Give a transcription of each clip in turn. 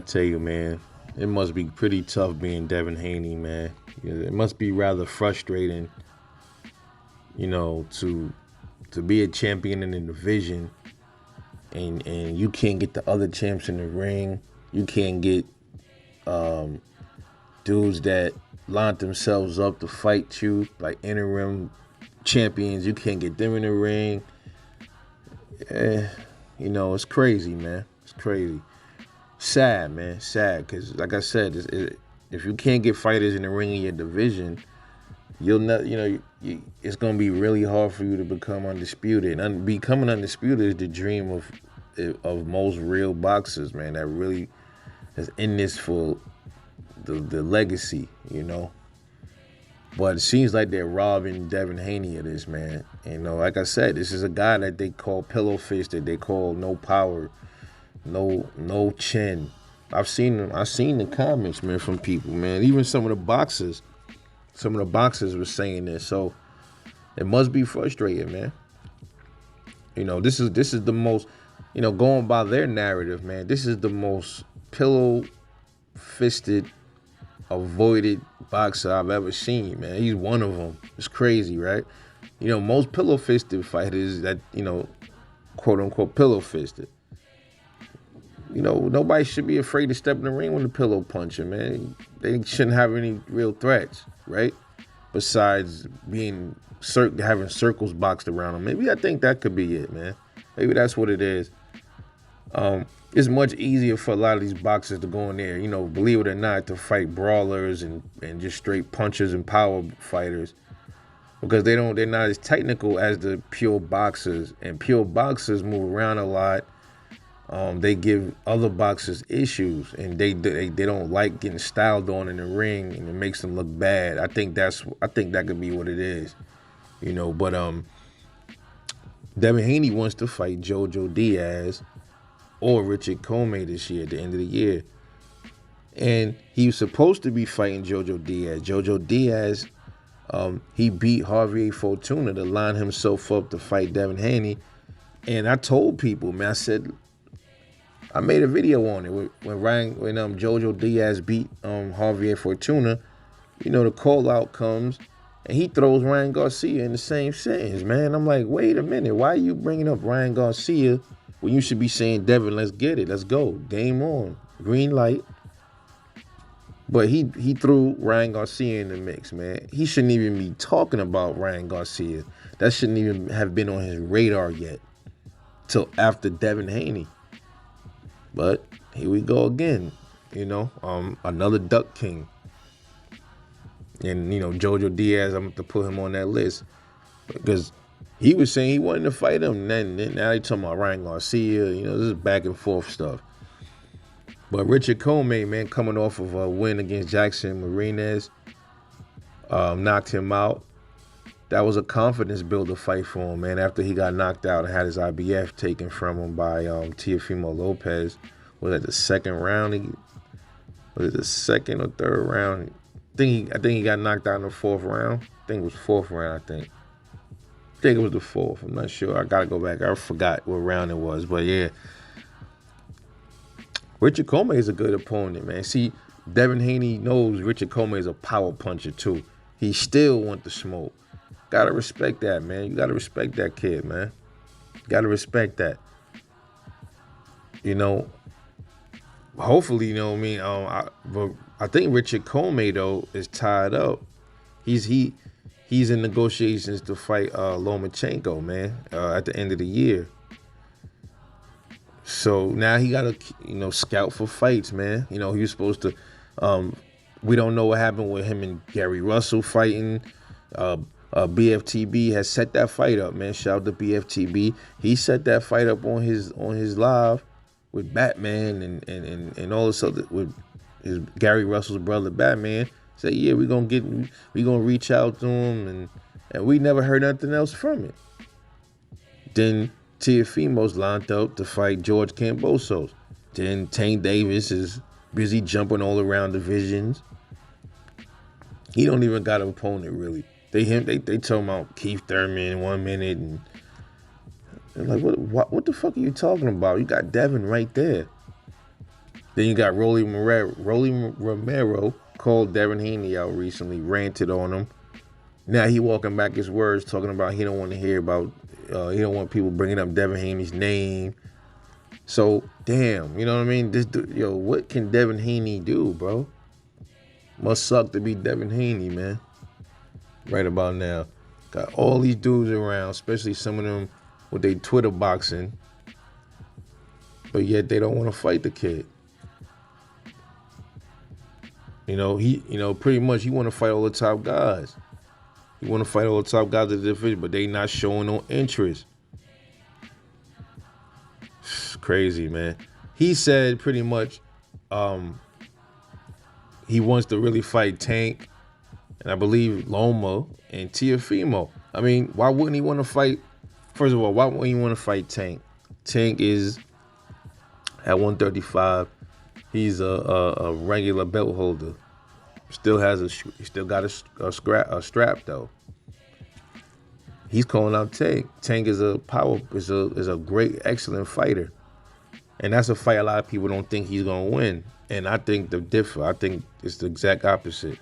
tell you, man, it must be pretty tough being Devin Haney, man. It must be rather frustrating, to be a champion in the division and you can't get the other champs in the ring. You can't get dudes that lined themselves up to fight you, like interim champions. You can't get them in the ring. Eh, it's crazy, man. It's crazy. Sad, man. Sad, because like I said, if you can't get fighters in the ring in your division, you'll not, it's gonna be really hard for you to become undisputed. And becoming undisputed is the dream of most real boxers, man. That really is in this for the legacy. But it seems like they're robbing Devin Haney of this, man. Like I said, this is a guy that they call pillow fisted. They call no power, no chin. I've seen the comments, man, from people, man. Even some of the boxers were saying this. So it must be frustrating, man. This is the most, going by their narrative, man. This is the most pillow fisted, avoided boxer I've ever seen, man. He's one of them. It's crazy, right? Most pillow fisted fighters that, quote unquote pillow fisted. Nobody should be afraid to step in the ring with a pillow puncher, man. They shouldn't have any real threats, right? Besides having circles boxed around them. Maybe I think that could be it, man. Maybe that's what it is. It's much easier for a lot of these boxers to go in there, believe it or not, to fight brawlers and just straight punchers and power fighters, because they're not as technical as the pure boxers, and pure boxers move around a lot. They give other boxers issues, and they don't like getting styled on in the ring, and it makes them look bad. I think that could be what it is, But Devin Haney wants to fight Jojo Diaz or Richard Comey this year at the end of the year, and he was supposed to be fighting Jojo Diaz. Jojo Diaz, he beat Javier Fortuna to line himself up to fight Devin Haney, and I told people, man, I made a video on it when Jojo Diaz beat Javier Fortuna. The call out comes and he throws Ryan Garcia in the same sentence, man. I'm like, wait a minute, why are you bringing up Ryan Garcia when you should be saying, Devin, let's get it, let's go, game on, green light? But he threw Ryan Garcia in the mix, man. He shouldn't even be talking about Ryan Garcia. That shouldn't even have been on his radar yet till after Devin Haney. But here we go again, another Duck King. And, Jojo Diaz, I'm going to put him on that list because he was saying he wanted to fight him. And then now they talking about Ryan Garcia. This is back and forth stuff. But Richard Comey, man, coming off of a win against Jackson Martinez, knocked him out. That was a confidence builder fight for him, man, after he got knocked out and had his IBF taken from him by Teofimo Lopez. Was that the second round? Was it the second or third round? I think he got knocked out in the fourth round. I think it was fourth round, I think it was the fourth. I'm not sure. I got to go back. I forgot what round it was. But, yeah. Richard Comey is a good opponent, man. See, Devin Haney knows Richard Comey is a power puncher, too. He still want the smoke. Gotta respect that, man. You gotta respect that kid, man. Gotta respect that. Hopefully, I think Richard Comey, though, is tied up. He's in negotiations to fight Lomachenko, man, at the end of the year. So now he gotta, scout for fights, man. He was supposed to. We don't know what happened with him and Gary Russell fighting. BFTB has set that fight up, man. Shout out to BFTB. He set that fight up on his live with Batman and all this other, with his Gary Russell's brother Batman. Say, yeah, we gonna reach out to him, and we never heard nothing else from it. Then Teofimo's lined up to fight George Kambosos. Then Tank Davis is busy jumping all around divisions. He don't even got an opponent really. They talking about Keith Thurman 1 minute, and like, what the fuck are you talking about? You got Devin right there. Then you got Rolly Romero called Devin Haney out recently, ranted on him. Now he walking back his words, talking about he don't want to hear about, he don't want people bringing up Devin Haney's name. So damn, you know what I mean? What can Devin Haney do, bro? Must suck to be Devin Haney, man. Right about now, got all these dudes around, especially some of them with their Twitter boxing, but yet they don't want to fight the kid. Pretty much he want to fight all the top guys. He want to fight all the top guys of the division, but they not showing no interest. It's crazy, man. He said pretty much he wants to really fight Tank, and I believe Loma and Tiafimo. I mean, why wouldn't he want to fight? First of all, why wouldn't he want to fight Tank? Tank is at 135. He's a regular belt holder. Still got a strap though. He's calling out Tank. Tank is a great, excellent fighter, and that's a fight a lot of people don't think he's gonna win. And I think they're different. I think it's the exact opposite.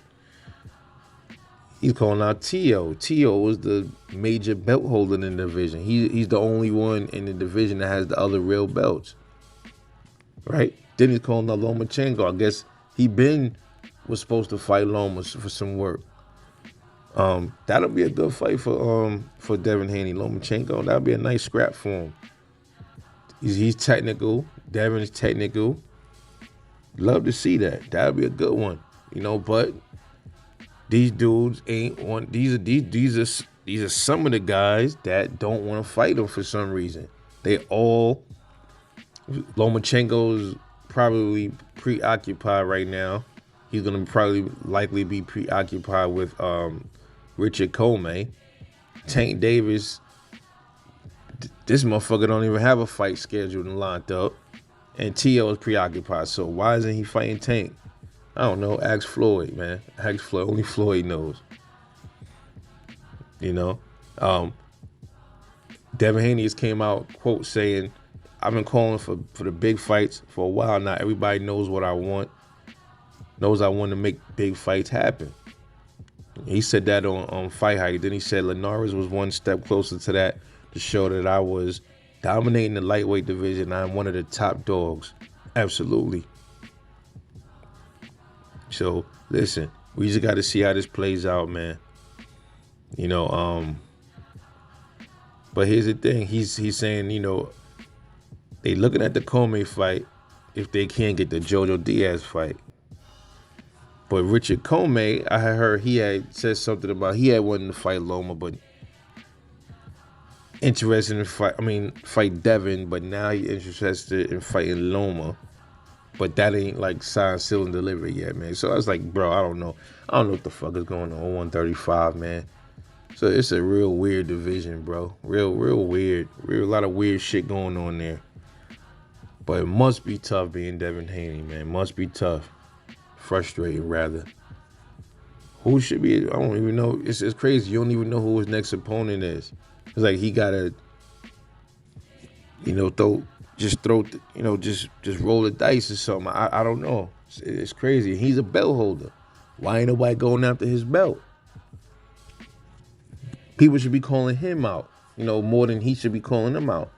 He's calling out Tio. Tio was the major belt holder in the division. He's the only one in the division that has the other real belts, right? Then he's calling out Lomachenko. I guess was supposed to fight Loma for some work. That'll be a good fight for Devin Haney. Lomachenko, that'll be a nice scrap for him. He's technical. Devin is technical. Love to see that. That'll be a good one. But these dudes ain't want. These are some of the guys that don't want to fight him for some reason. Lomachenko's probably preoccupied right now. He's gonna likely be preoccupied with Richard Comey. Tank Davis, this motherfucker don't even have a fight scheduled and lined up. And T.O. is preoccupied. So why isn't he fighting Tank? I don't know. Ask Floyd, man. Ask Floyd. Only Floyd knows. Devin Haney just came out, quote, saying, I've been calling for the big fights for a while now. Everybody knows what I want. Knows I want to make big fights happen. He said that on Fight Hype. Then he said Linares was one step closer to that to show that I was dominating the lightweight division. I'm one of the top dogs. Absolutely. So, listen, we just got to see how this plays out, man. But here's the thing. He's saying, they looking at the Comey fight if they can't get the Jojo Diaz fight. But Richard Comey, I had heard he had said something about he had wanted to fight Loma, but interested in fight Devin, but now he's interested in fighting Loma. But that ain't like signed, sealed, and delivered yet, man. So I was like, bro, I don't know. I don't know what the fuck is going on 135, man. So it's a real weird division, bro. Real weird. A lot of weird shit going on there. But it must be tough being Devin Haney, man. Must be tough. Frustrating, rather. Who should be? I don't even know. It's crazy. You don't even know who his next opponent is. It's like he gotta, just roll the dice or something. I don't know. It's crazy. He's a belt holder. Why ain't nobody going after his belt? People should be calling him out, more than he should be calling them out,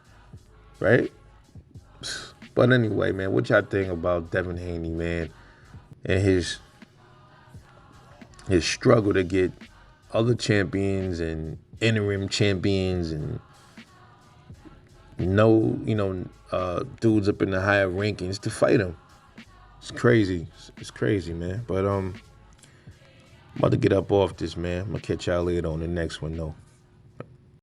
right? But anyway, man, what y'all think about Devin Haney, man, and his struggle to get other champions and interim champions and dudes up in the higher rankings to fight him? It's crazy. It's crazy, man. But I'm about to get up off this, man. I'm gonna catch y'all later on the next one, though.